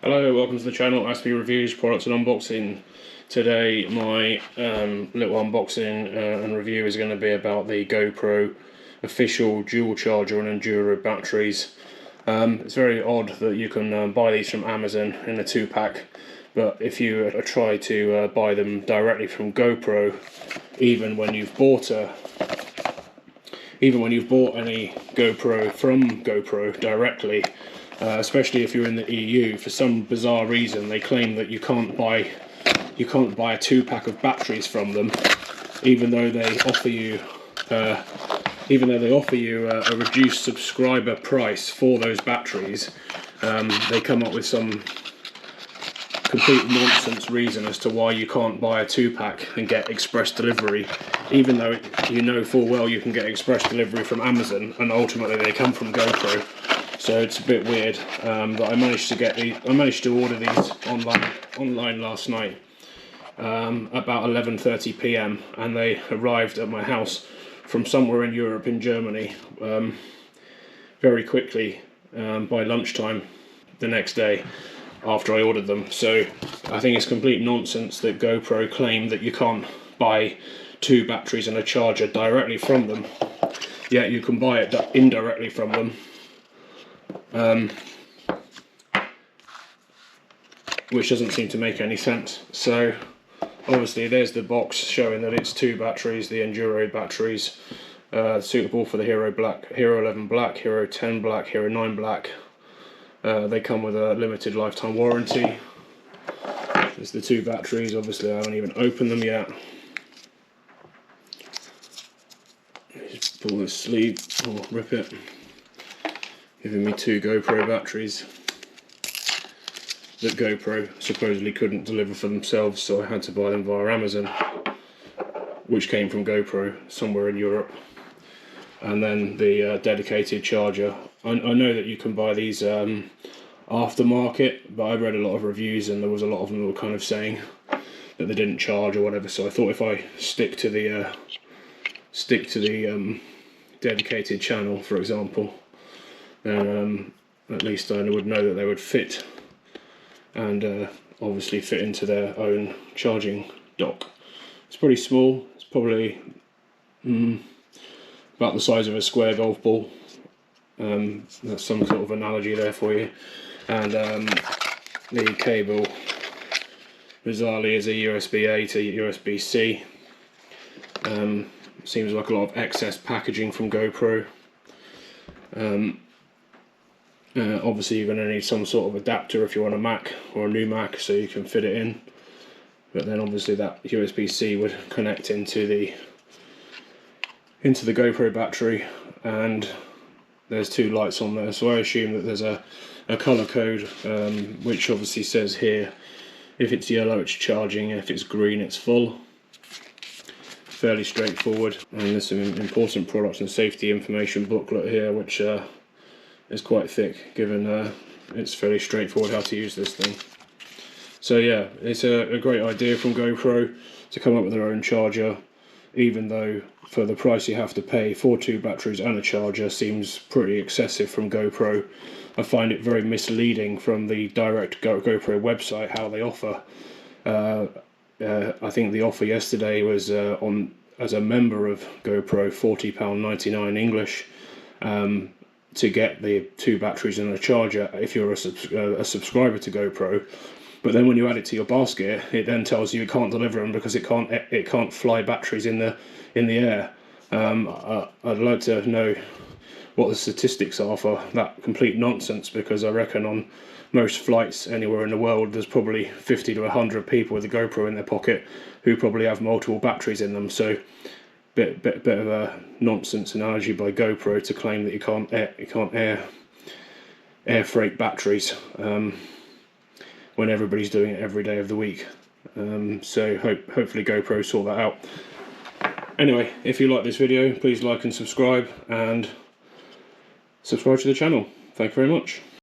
Hello, welcome to the channel, Aspie Reviews, Products and Unboxing. Today my little unboxing and review is going to be about the GoPro official dual charger and Enduro batteries. It's very odd that you can buy these from Amazon in a 2-pack, but if you try to buy them directly from GoPro, even when you've bought any GoPro from GoPro directly, especially if you're in the EU, for some bizarre reason they claim that you can't buy a 2-pack of batteries from them, even though they offer you a reduced subscriber price for those batteries. They come up with some complete nonsense reason as to why you can't buy a 2-pack and get express delivery, even though you know full well you can get express delivery from Amazon and ultimately they come from GoPro. So it's a bit weird, but I managed to order these online last night about 11:30 p.m. and they arrived at my house from somewhere in Europe, in Germany, very quickly by lunchtime the next day after I ordered them. So I think it's complete nonsense that GoPro claim that you can't buy 2 batteries and a charger directly from them, yet you can buy it indirectly from them. Which doesn't seem to make any sense. So obviously there's the box showing that it's 2 batteries, the Enduro batteries, suitable for the Hero 11 Black, Hero 10 Black, Hero 9 Black. They come with a limited lifetime warranty. There's the 2 batteries. Obviously I haven't even opened them yet. Just pull this sleeve or rip it, giving me 2 GoPro batteries that GoPro supposedly couldn't deliver for themselves, so I had to buy them via Amazon, which came from GoPro somewhere in Europe. And then the dedicated charger. I know that you can buy these aftermarket, but I read a lot of reviews and there was a lot of them that were kind of saying that they didn't charge or whatever, so I thought if I stick to the dedicated channel, for example, then at least I would know that they would fit, and obviously fit into their own charging dock. It's pretty small. It's probably about the size of a square golf ball. That's some sort of analogy there for you. And the cable, bizarrely, is a USB-A to USB-C. Seems like a lot of excess packaging from GoPro. Obviously you're going to need some sort of adapter if you want a Mac or a new Mac, so you can fit it in, but then obviously that USB-C would connect into the GoPro battery, and there's 2 lights on there, so I assume that there's a colour code, which obviously says here if it's yellow it's charging, if it's green it's full. Fairly straightforward. And there's some important products and safety information booklet here, which is quite thick, given it's fairly straightforward how to use this thing. So yeah, it's a great idea from GoPro to come up with their own charger, even though for the price you have to pay for 2 batteries and a charger seems pretty excessive from GoPro. I find it very misleading from the direct GoPro website how they offer. I think the offer yesterday was on as a member of GoPro, £40.99 English, to get the 2 batteries and a charger if you're a subscriber to GoPro. But then when you add it to your basket, it then tells you it can't deliver them because it can't fly batteries in the air. I'd like to know what the statistics are for that complete nonsense, because I reckon on most flights anywhere in the world there's probably 50 to 100 people with a GoPro in their pocket who probably have multiple batteries in them. So bit of a nonsense analogy by GoPro to claim that you can't air freight batteries when everybody's doing it every day of the week. So hopefully GoPro sort that out. Anyway, if you like this video, please like and subscribe to the channel. Thank you very much.